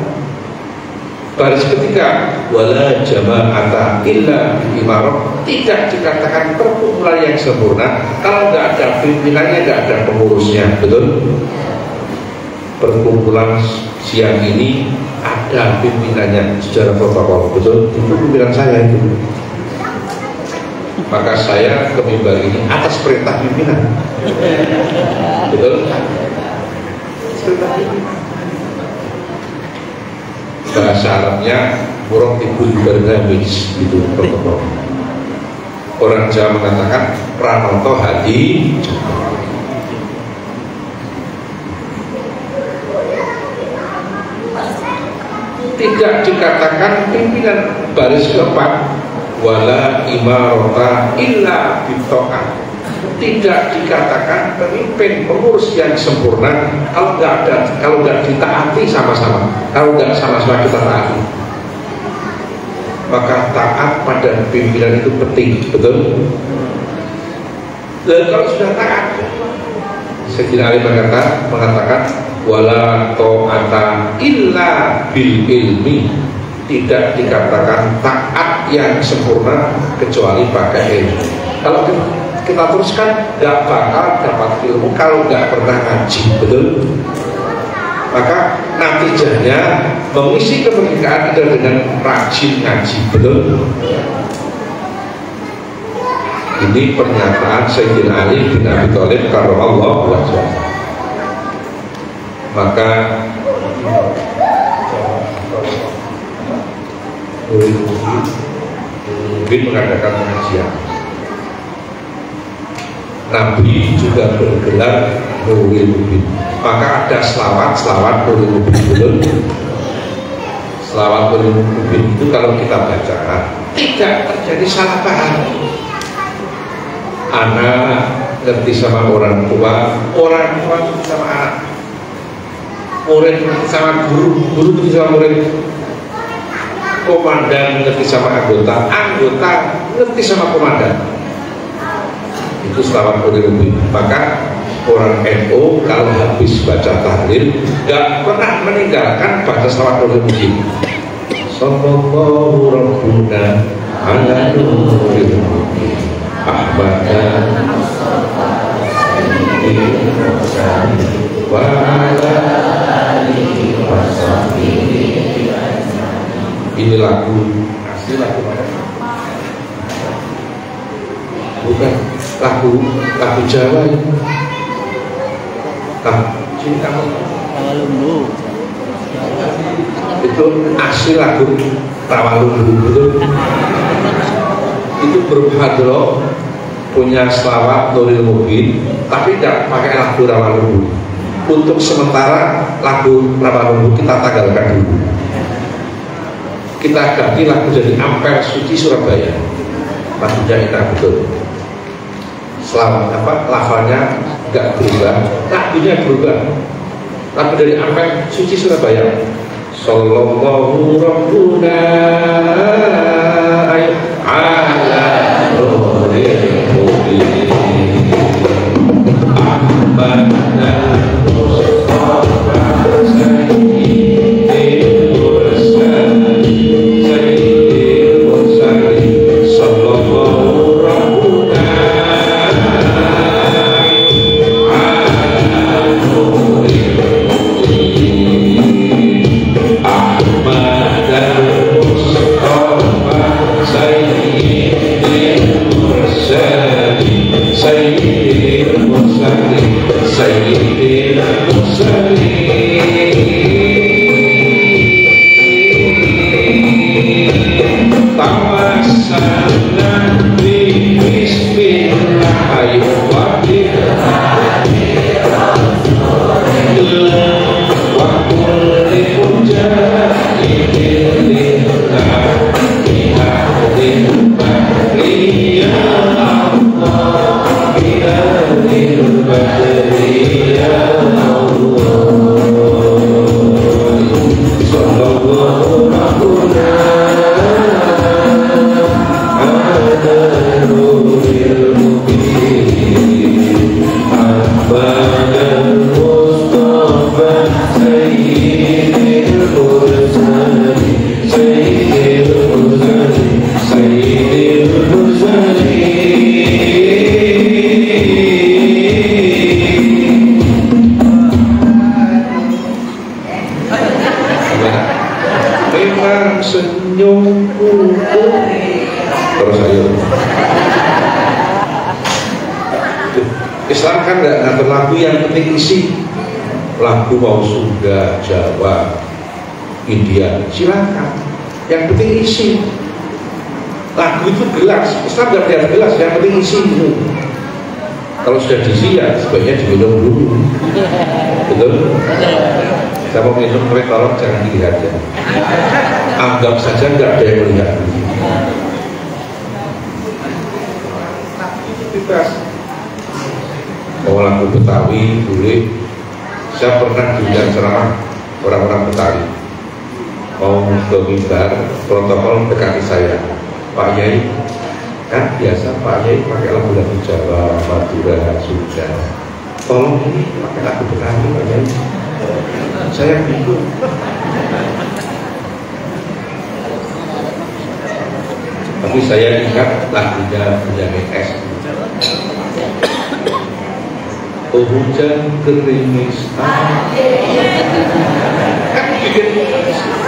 S1: Baris ketiga wala jama'ata illa imarah, tidak dikatakan perkumpulan yang sempurna kalau nggak ada pimpinannya, nggak ada pengurusnya. Betul? Perkumpulan siang ini ada pimpinannya secara protokol. Betul? Itu pimpinan saya itu. Maka saya ke mimbar ini atas perintah pimpinan. Betul? Perintah pimpinan. Bahasa Arabnya murong tibul barnamij, itu protokol. Orang Jawa mengatakan pranoto hadi. Tidak dikatakan pimpinan baris keempat wala imarota illa bito'ah, tidak dikatakan pemimpin pengurus yang sempurna kalau nggak ditaati sama-sama, kalau nggak sama-sama kita taati. Maka taat pada pimpinan itu penting. Betul? Dan kalau sudah taat, Sayyidina Ali mengatakan wala ta'ata illa bil ilmi, tidak dikatakan taat yang sempurna kecuali pakai ilmu. Kalau kita teruskan nggak bakal dapat ilmu kalau nggak pernah ngaji. Betul? Maka natijahnya mengisi kemerdekaan adalah dengan rajin ngaji. Betul? Ini pernyataan Sayyidina Ali bin Abi Thalib karramallahu wajhahu. Maka mungkin mengadakan pengajian. Nabi juga bergelar Nuril Mubin. Maka ada selawat Nuril Mubin. Betul? Selawat Nuril Mubin itu kalau kita baca tidak terjadi salah paham. Anak ngerti sama orang tua ngerti sama anak, murid ngerti sama guru ngerti sama murid, komandan ngerti sama anggota ngerti sama komandan. Itu selawat Nuril Mubin. Maka orang NU kalau habis baca tahlil gak pernah meninggalkan baca selawat Nuril Mubin. Sallallahu rabbuna ala Nuril Mubin Ahmadan wa ala alihi wa sahbihi. Ini lagu asli, lagu mana? Bukan lagu Jawa ini. Cinta Rawalumbu. Itu asli lagu Rawalumbu. Betul? Itu berhadroh punya selawat Nuril Mubin, tapi tidak pakai lagu Rawalumbu. Untuk sementara lagu Rawalumbu kita tanggalkan dulu. Kita ganti lagu dari Ampere Suci Surabaya. Lagunya enak betul. Selawat lafalnya nggak berubah, lagunya berubah. Lagu dari Ampere Suci Surabaya. Sallallahu rabbuna ala Nuril Mubin Ahmad Islam kan nggak ngatur lagu, yang penting isi. Lagu mau Sunda, Jawa, India, silakan. Yang penting isi. Lagu itu gelas, Islam nggak ada gelas, yang penting isi itu. Kalau sudah diisi ya sebaiknya diminum dulu. Betul? Saya mau minum, tapi tolong jangan dilihat ya. Anggap saja nggak ada yang melihat. Bebas. Mau lagu Betawi boleh. Saya pernah diundang ceramah orang-orang Betawi. Mau ke mimbar, protokol dekati saya. Pak Yai, kan biasa Pak Yai pakai lagu-lagu Jawa, Madura, Sunda. Tolong ini pakai lagu Betawi Pak Yai. Saya bingung. Tapi saya ingat lagunya Benyamin S. Oh hujan gerimis, kan bikin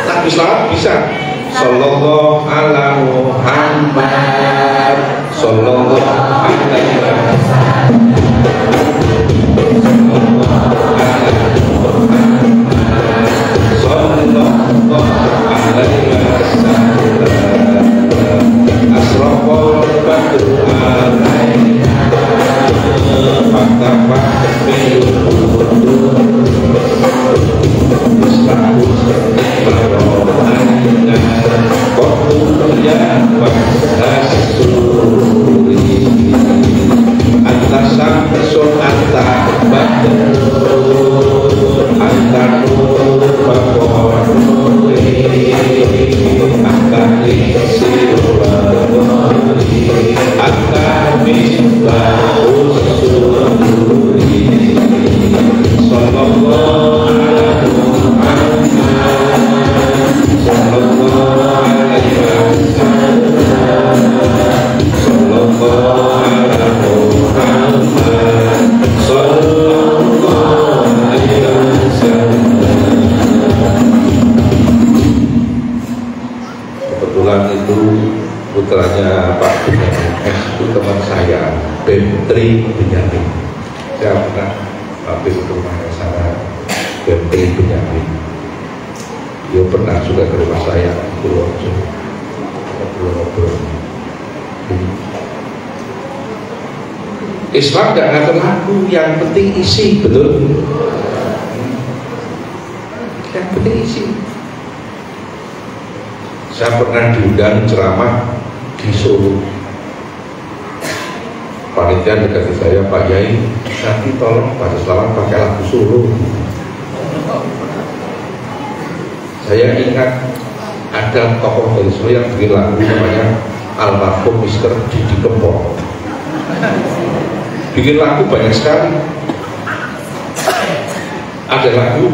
S1: lagu selamat bisa. Sallallahu ala Muhammad, sallallahu alaihi wasallam. Putranya Pak Benyamin S itu teman saya, Bentri Benyamin. Saya pernah mampir ke rumahnya sana, Bentri Benyamin. Dia pernah juga ke rumah saya di Purworejo, ngobrol-ngobrol. Islam gak ngatur lagu, yang penting isi, betul? Yang penting isi. Saya pernah diundang ceramah di Solo. Panitia dekati saya, Pak Yai, nanti tolong pada selamat pakai lagu Solo. Saya ingat ada tokoh dari Solo yang bikin lagu namanya almarhum Mr. Didi Kempot. Bikin lagu banyak sekali. Ada lagu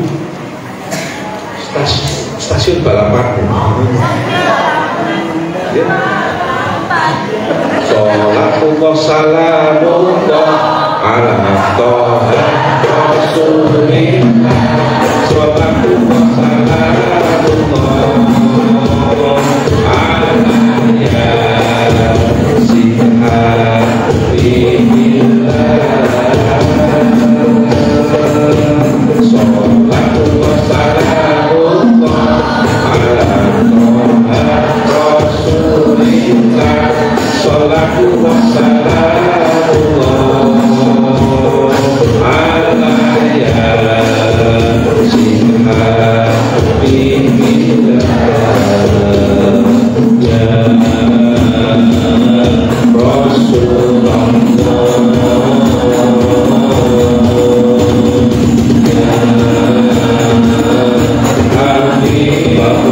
S1: stasiun balapan. Ya. Sholatullah salamullah ala toha rasulillah. Sholatullah salamullah ala yasin habibillah. Sholatullah salamullah ala toha rasulillah. Salatu wassalamullah ala yasin habibillah ya Rasulullah ya Habibullah.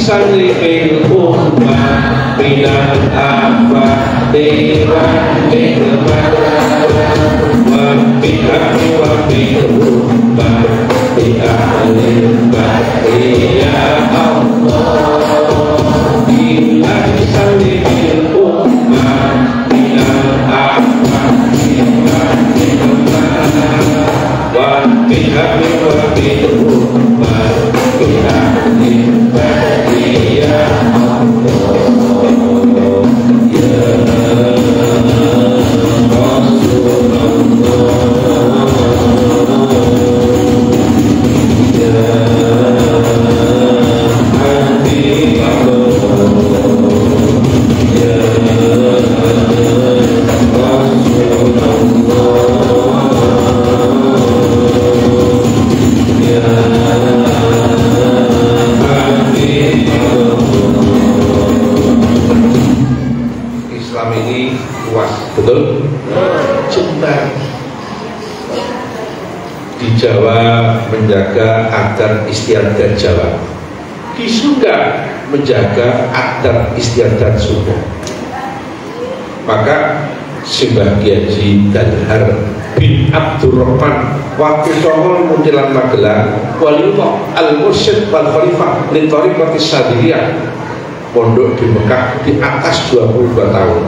S1: Salihil ummah minal afati wal hikmah wa bi'ahli wa bi'ummah bi'ahlil bahri ya Allah. Ilahi salihil ummah minal ini luas, betul? Jember di Jawa menjaga adat istiadat Jawa, di Sunda menjaga adat istiadat Sunda. Maka Simbah Kiai Dalhar bin Abdurrahman waktu Songo Muntilan Magelang Waliullah Al-Mursyid wal Khalifah li Thariqatis Sadiriyah, pondok di Mekah di atas 22 tahun.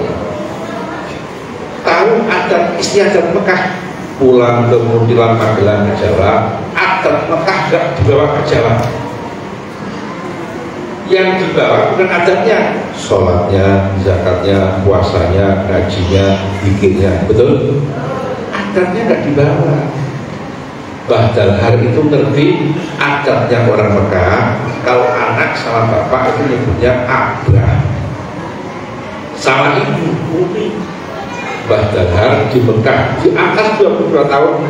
S1: Tahu adat istiadat Mekah, pulang ke Muntilan Magelang ke Jawa, adat Mekah gak dibawa ke Jawa. Yang dibawa bukan adatnya, sholatnya, zakatnya, puasanya, gajinya, zikirnya, betul? Adatnya nggak dibawa. Mbah Dalhar itu ngerti adatnya orang Mekah. Kalau anak sama bapak itu nyebutnya abah, sama ibu umi. Mbah Dalhar di Mekah di atas 22 tahun,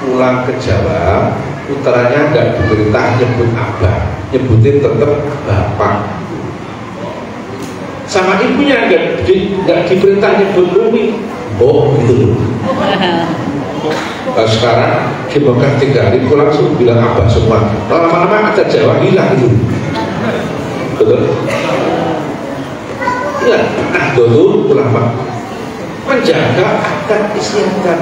S1: pulang ke Jawa, putranya nggak diperintah nyebut abah, nyebutin tetap bapak. Sama ibunya nggak diperintah nyebut umi, oh gitu. Nah, sekarang di Mekah 3 hari langsung bilang abah semua. Lama-lama ada Jawa hilang itu, betul? Ya, Nahdlatul Ulama menjaga adat istiadat.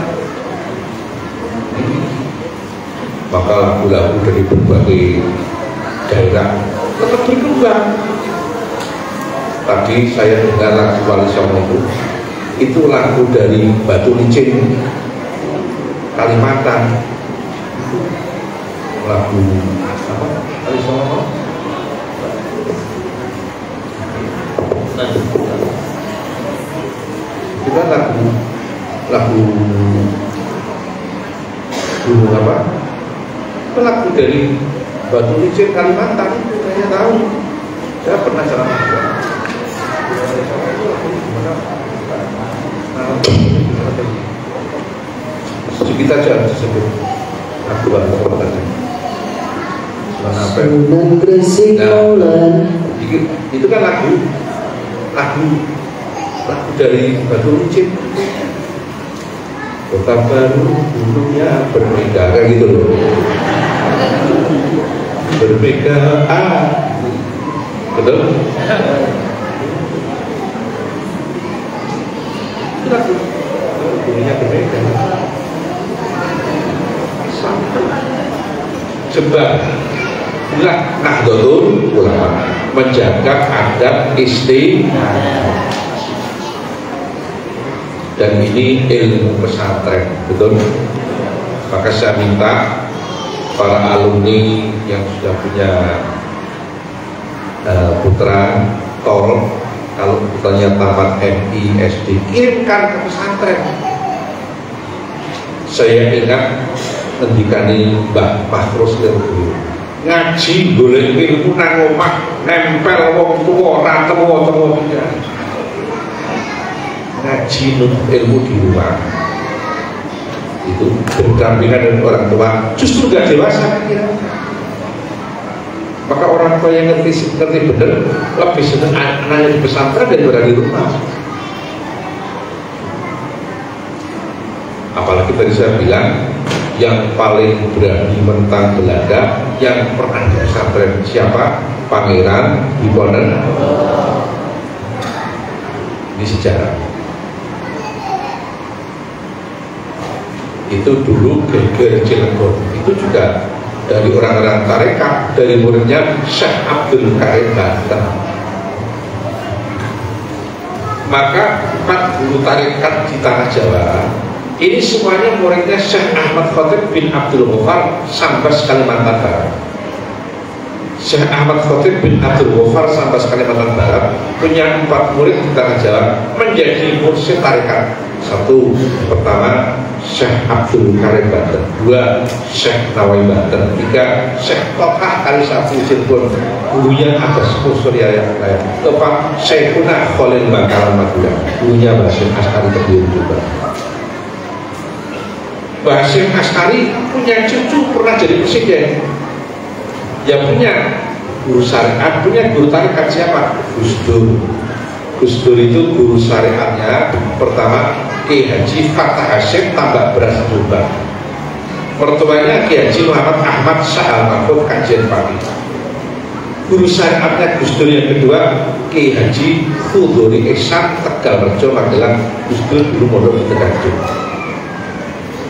S1: Maka lagu-lagu dari berbagai daerah tetap berkembang. Tadi saya dengar lagu Wali Songo itu lagu dari Batu Licin Kalimantan. Lagu apa? Wali Songo? Kita lagu gunung apa? Lagu dari Batu Licin Kalimantan itu saya tahu. Saya pernah ceramah. Sedikit aja disebut lagu Batu Licin. Nah, itu kan lagu dari Batu Licin. Kota baru gunungnya berbeda, kayak gitu loh. Berbeda, betul? Itu lagu gunungnya berbeda. Sebab inilah Nahdlatul Ulama, menjaga adat istiadat. Dan ini ilmu pesantren, betul? Maka saya minta para alumni yang sudah punya putra tol, kalau putranya tamat MI, SD, kirimkan ke pesantren. Saya ingat ngendikani Mbah Fahrus dulu, ngaji golek ilmu nang omah, nempel wong tuwa, ora temu-temu tidak. Ngaji ilmu di rumah itu berdampingan dengan orang tua, justru gak dewasa kira. Maka orang tua yang ngerti bener lebih senang anaknya di pesantren daripada di rumah. Apalagi tadi saya bilang yang paling berani mentang Belanda yang pernah di pesantren siapa? Pangeran Diponegoro. Ini sejarah. Itu dulu Geger Cilegon, itu juga dari orang-orang tarekat, dari muridnya Syekh Abdul Karim Banten. Maka 4 guru tarekat di tanah Jawa ini semuanya muridnya Syekh Ahmad Khotib bin Abdul Ghaffar Sambas Kalimantan Barat. Syekh Ahmad Khotib bin Abdul Ghaffar Sambas Kalimantan Barat punya 4 murid di tanah Jawa menjadi mursyid tarekat. 1, pertama Syekh Abdul Karim Banten, 2 Syekh Nawawi Banten, 3 Syekh Tohah Kalisapu Cirebon, gurunya Abbas Surya yang lain, 4 Syekhuna Khalil Bangkalan Madura, gurunya Basim Askari Tebiun juga. Basim Askari punya cucu pernah jadi presiden. Yang punya guru syariat, punya guru tarekat siapa? Gus Dur. Gus Dur itu guru syariatnya pertama Ki Haji Fatah Hashim tambak beras Jombang, mertuanya Ki Haji Muhammad Ahmad Syah Al-Mahfud Kajian Pati. Guru syariatnya Gus Dur yang kedua Ki Haji Khudori Ihsan Tegalrejo Magelang. Gus Dur dulu mondok di Tegalrejo.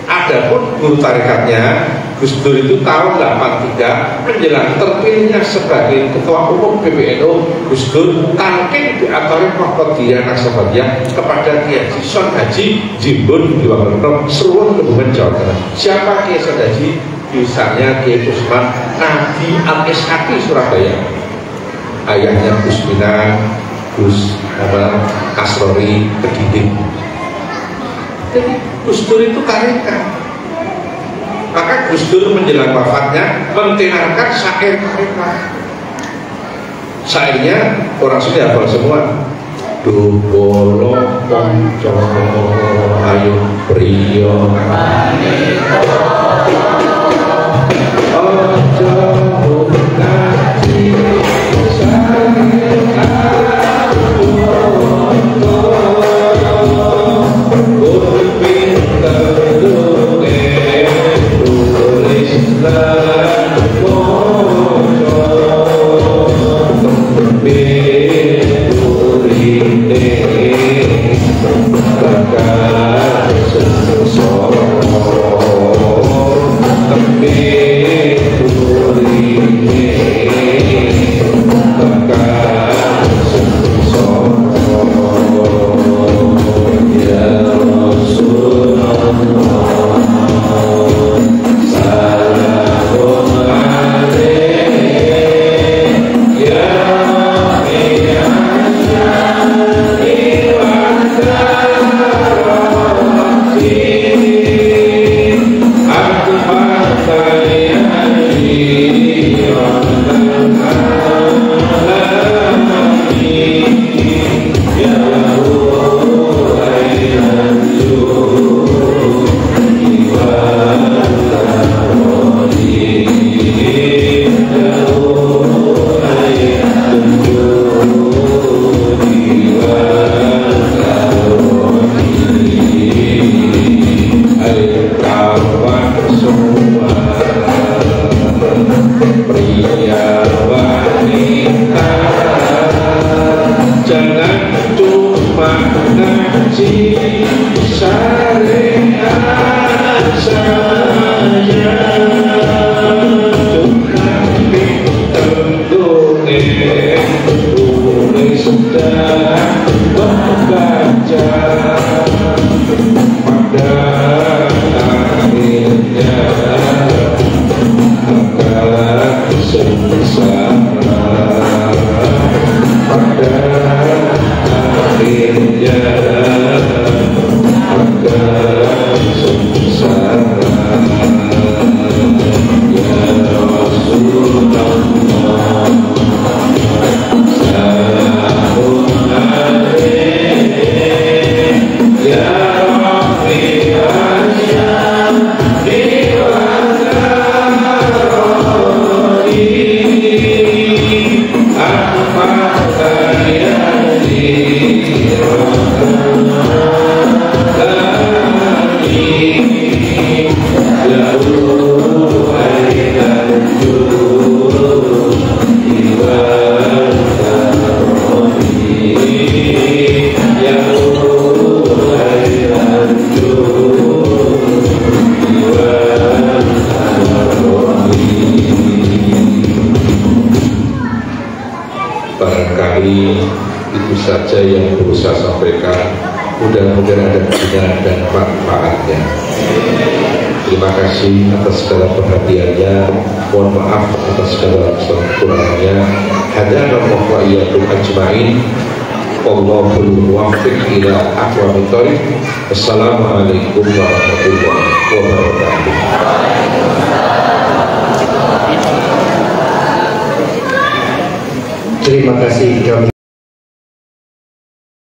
S1: Adapun guru tarikatnya Gus Dur itu tahun 83 menjelang terpilihnya sebagai ketua umum PBNU, Gus Dur talqin di atori Muhammadiyah Naksabandiyah kepada Ki Haji Son Haji Jimbun di Wakerto Seruan Kebumen Jawa Tengah. Siapa Ki Son Haji? Misalnya Ki Usman Nabi Al-Ishaqi Surabaya, ayahnya Gus Minang, Gus Asrori Kedinding. Jadi Gus Dur itu tarikat. Maka Gus Dur menjelang wafatnya mentinarkan syair tarikat. Syairnya orang sudah hafal semua. Dubolo ponco ayo priyo itu saja yang perlu saya sampaikan. Mudah-mudahan ada guna dan manfaatnya. Terima kasih atas segala perhatiannya. Mohon maaf atas segala kekurangannya. Hadanallahu wa iyyakum ajmain. Wallahul muwaffiq ila aqwamit thoriq. Assalamualaikum warahmatullahi wabarakatuh.
S2: Terima kasih kami